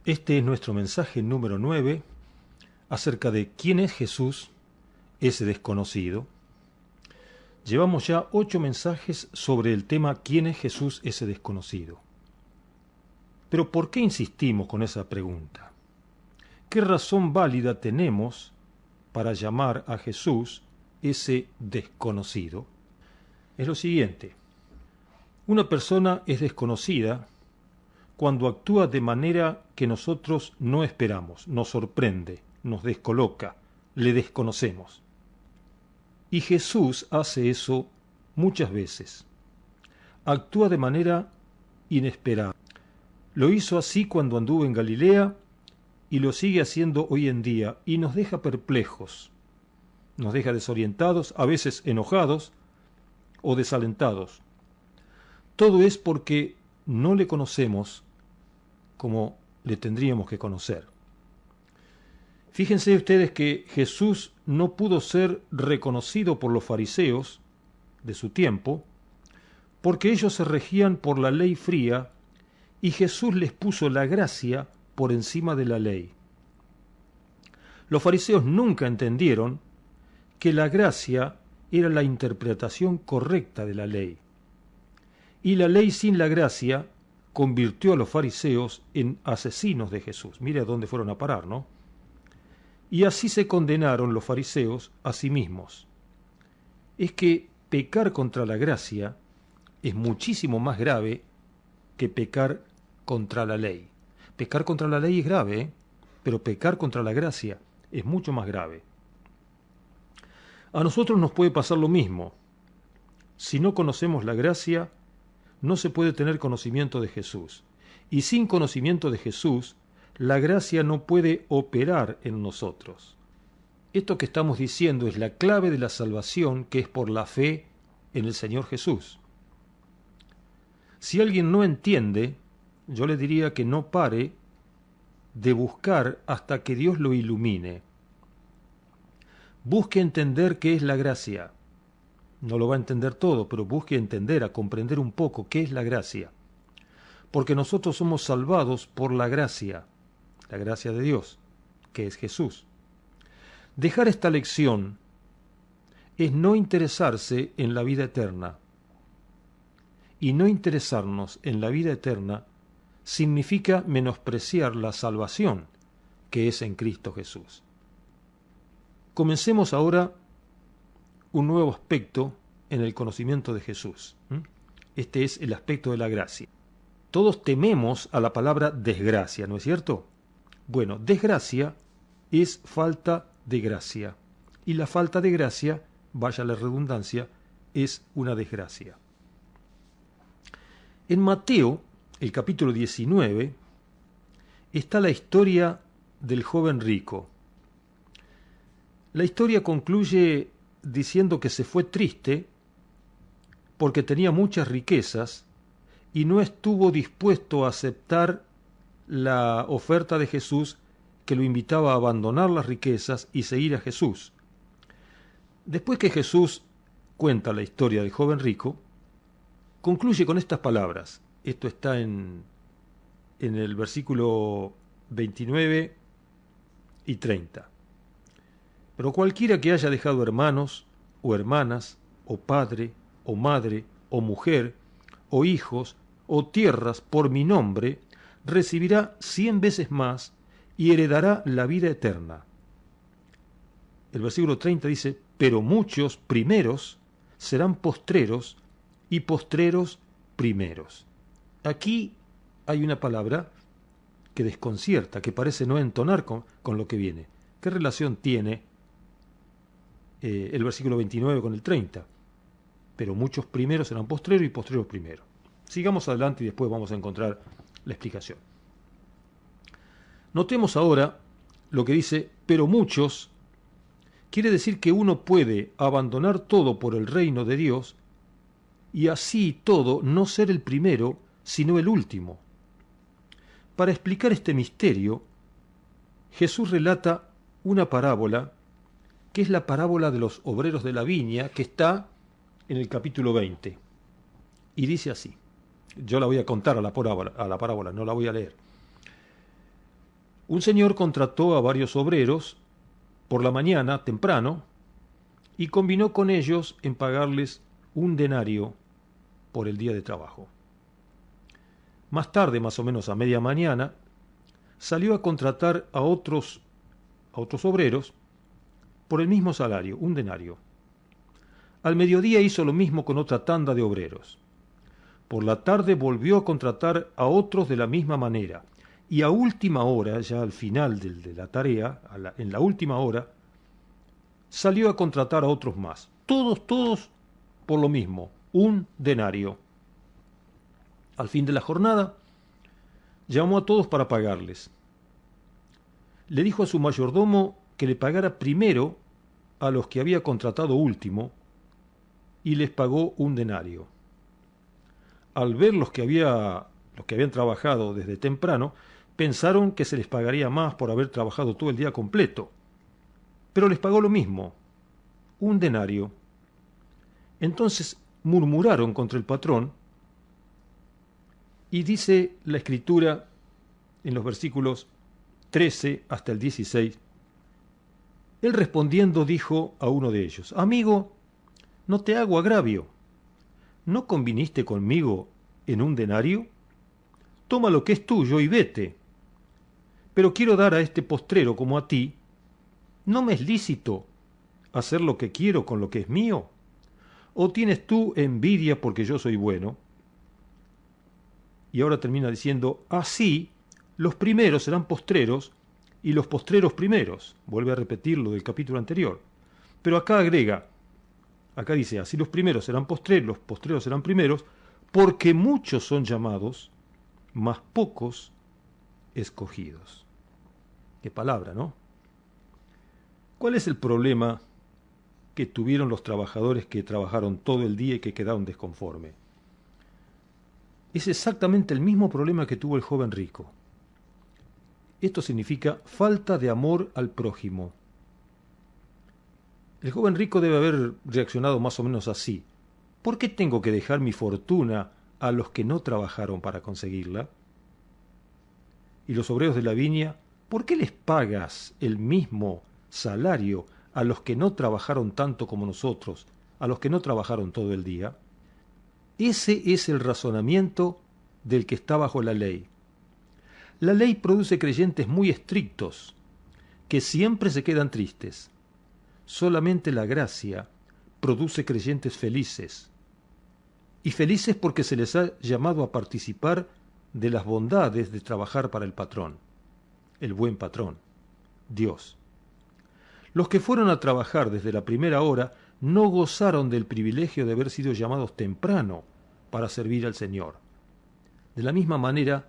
Este es nuestro mensaje número 9 acerca de quién es Jesús, ese desconocido. Llevamos ya 8 mensajes sobre el tema quién es Jesús, ese desconocido. Pero ¿por qué insistimos con esa pregunta? ¿Qué razón válida tenemos para llamar a Jesús ese desconocido? Es lo siguiente. Una persona es desconocida cuando actúa de manera que nosotros no esperamos, nos sorprende, nos descoloca, le desconocemos. Y Jesús hace eso muchas veces. Actúa de manera inesperada. Lo hizo así cuando anduvo en Galilea y lo sigue haciendo hoy en día y nos deja perplejos, nos deja desorientados, a veces enojados o desalentados. Todo es porque no le conocemos como le tendríamos que conocer. Fíjense ustedes que Jesús no pudo ser reconocido por los fariseos de su tiempo porque ellos se regían por la ley fría y Jesús les puso la gracia por encima de la ley. Los fariseos nunca entendieron que la gracia era la interpretación correcta de la ley. Y la ley sin la gracia convirtió a los fariseos en asesinos de Jesús. Mire a dónde fueron a parar, ¿no? Y así se condenaron los fariseos a sí mismos. Es que pecar contra la gracia es muchísimo más grave que pecar contra la ley. Pecar contra la ley es grave, pero pecar contra la gracia es mucho más grave. A nosotros nos puede pasar lo mismo. Si no conocemos la gracia, no se puede tener conocimiento de Jesús. Y sin conocimiento de Jesús, la gracia no puede operar en nosotros. Esto que estamos diciendo es la clave de la salvación, que es por la fe en el Señor Jesús. Si alguien no entiende, yo le diría que no pare de buscar hasta que Dios lo ilumine. Busque entender qué es la gracia. No lo va a entender todo, pero busque entender, a comprender un poco qué es la gracia. Porque nosotros somos salvados por la gracia de Dios, que es Jesús. Dejar esta lección es no interesarse en la vida eterna. Y no interesarnos en la vida eterna significa menospreciar la salvación que es en Cristo Jesús. Comencemos ahora un nuevo aspecto en el conocimiento de Jesús. Este es el aspecto de la gracia. Todos tememos a la palabra desgracia, ¿no es cierto? Bueno, desgracia es falta de gracia. Y la falta de gracia, vaya la redundancia, es una desgracia. En Mateo, el capítulo 19, está la historia del joven rico. La historia concluye diciendo que se fue triste porque tenía muchas riquezas y no estuvo dispuesto a aceptar la oferta de Jesús que lo invitaba a abandonar las riquezas y seguir a Jesús. Después que Jesús cuenta la historia del joven rico, concluye con estas palabras. Esto está en el versículo 29 y 30. Pero cualquiera que haya dejado hermanos, o hermanas, o padre, o madre, o mujer, o hijos, o tierras por mi nombre, recibirá 100 veces más y heredará la vida eterna. El versículo 30 dice, pero muchos primeros serán postreros y postreros primeros. Aquí hay una palabra que desconcierta, que parece no entonar con lo que viene. ¿Qué relación tiene el versículo 29 con el 30? Pero muchos primeros serán postreros y postreros primeros. Sigamos adelante y después vamos a encontrar la explicación. Notemos ahora lo que dice, pero muchos, quiere decir que uno puede abandonar todo por el reino de Dios y así todo no ser el primero, sino el último. Para explicar este misterio, Jesús relata una parábola, que es la parábola de los obreros de la viña, que está en el capítulo 20. Y dice así, yo la voy a contar a la parábola, no la voy a leer. Un señor contrató a varios obreros por la mañana, temprano, y combinó con ellos en pagarles 1 denario por el día de trabajo. Más tarde, más o menos a media mañana, salió a contratar a otros obreros por el mismo salario, 1 denario. Al mediodía hizo lo mismo con otra tanda de obreros. Por la tarde volvió a contratar a otros de la misma manera. Y a última hora, ya al final de la tarea, en la última hora, salió a contratar a otros más. Todos por lo mismo, 1 denario. Al fin de la jornada, llamó a todos para pagarles. Le dijo a su mayordomo que le pagara primero a los que había contratado último, y les pagó 1 denario. Al ver los que habían trabajado desde temprano, pensaron que se les pagaría más por haber trabajado todo el día completo, pero les pagó lo mismo, 1 denario. Entonces murmuraron contra el patrón, y dice la Escritura en los versículos 13 hasta el 16, él respondiendo dijo a uno de ellos: Amigo, no te hago agravio. ¿No conviniste conmigo en 1 denario? Toma lo que es tuyo y vete. Pero quiero dar a este postrero como a ti. ¿No me es lícito hacer lo que quiero con lo que es mío? ¿O tienes tú envidia porque yo soy bueno? Y ahora termina diciendo: así los primeros serán postreros y los postreros primeros. Vuelve a repetir lo del capítulo anterior. Pero acá agrega, acá dice: así los primeros serán postreros, los postreros serán primeros, porque muchos son llamados, mas pocos escogidos. Qué palabra, ¿no? ¿Cuál es el problema que tuvieron los trabajadores que trabajaron todo el día y que quedaron desconformes? Es exactamente el mismo problema que tuvo el joven rico. Esto significa falta de amor al prójimo. El joven rico debe haber reaccionado más o menos así: ¿por qué tengo que dejar mi fortuna a los que no trabajaron para conseguirla? Y los obreros de la viña: ¿por qué les pagas el mismo salario a los que no trabajaron tanto como nosotros, a los que no trabajaron todo el día? Ese es el razonamiento del que está bajo la ley. La ley produce creyentes muy estrictos, que siempre se quedan tristes. Solamente la gracia produce creyentes felices. Y felices porque se les ha llamado a participar de las bondades de trabajar para el patrón, el buen patrón, Dios. Los que fueron a trabajar desde la primera hora no gozaron del privilegio de haber sido llamados temprano para servir al Señor. De la misma manera,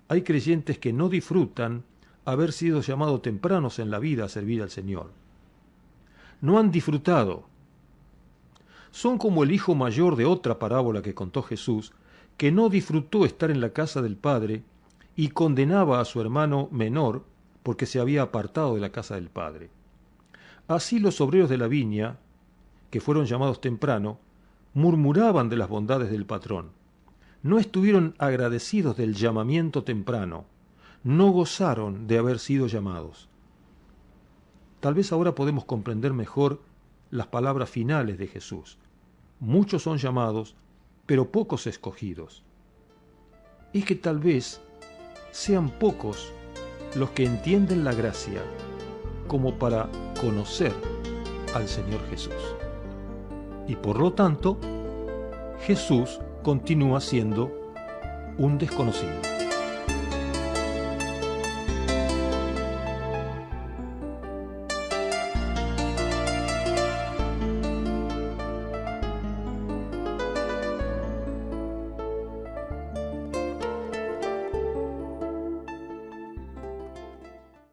hay creyentes que no disfrutan haber sido llamados tempranos en la vida a servir al Señor. No han disfrutado. Son como el hijo mayor de otra parábola que contó Jesús, que no disfrutó estar en la casa del Padre y condenaba a su hermano menor porque se había apartado de la casa del Padre. Así los obreros de la viña, que fueron llamados temprano, murmuraban de las bondades del patrón. No estuvieron agradecidos del llamamiento temprano, no gozaron de haber sido llamados. Tal vez ahora podemos comprender mejor las palabras finales de Jesús. Muchos son llamados, pero pocos escogidos. Es que tal vez sean pocos los que entienden la gracia como para conocer al Señor Jesús. Y por lo tanto, Jesús continúa siendo un desconocido.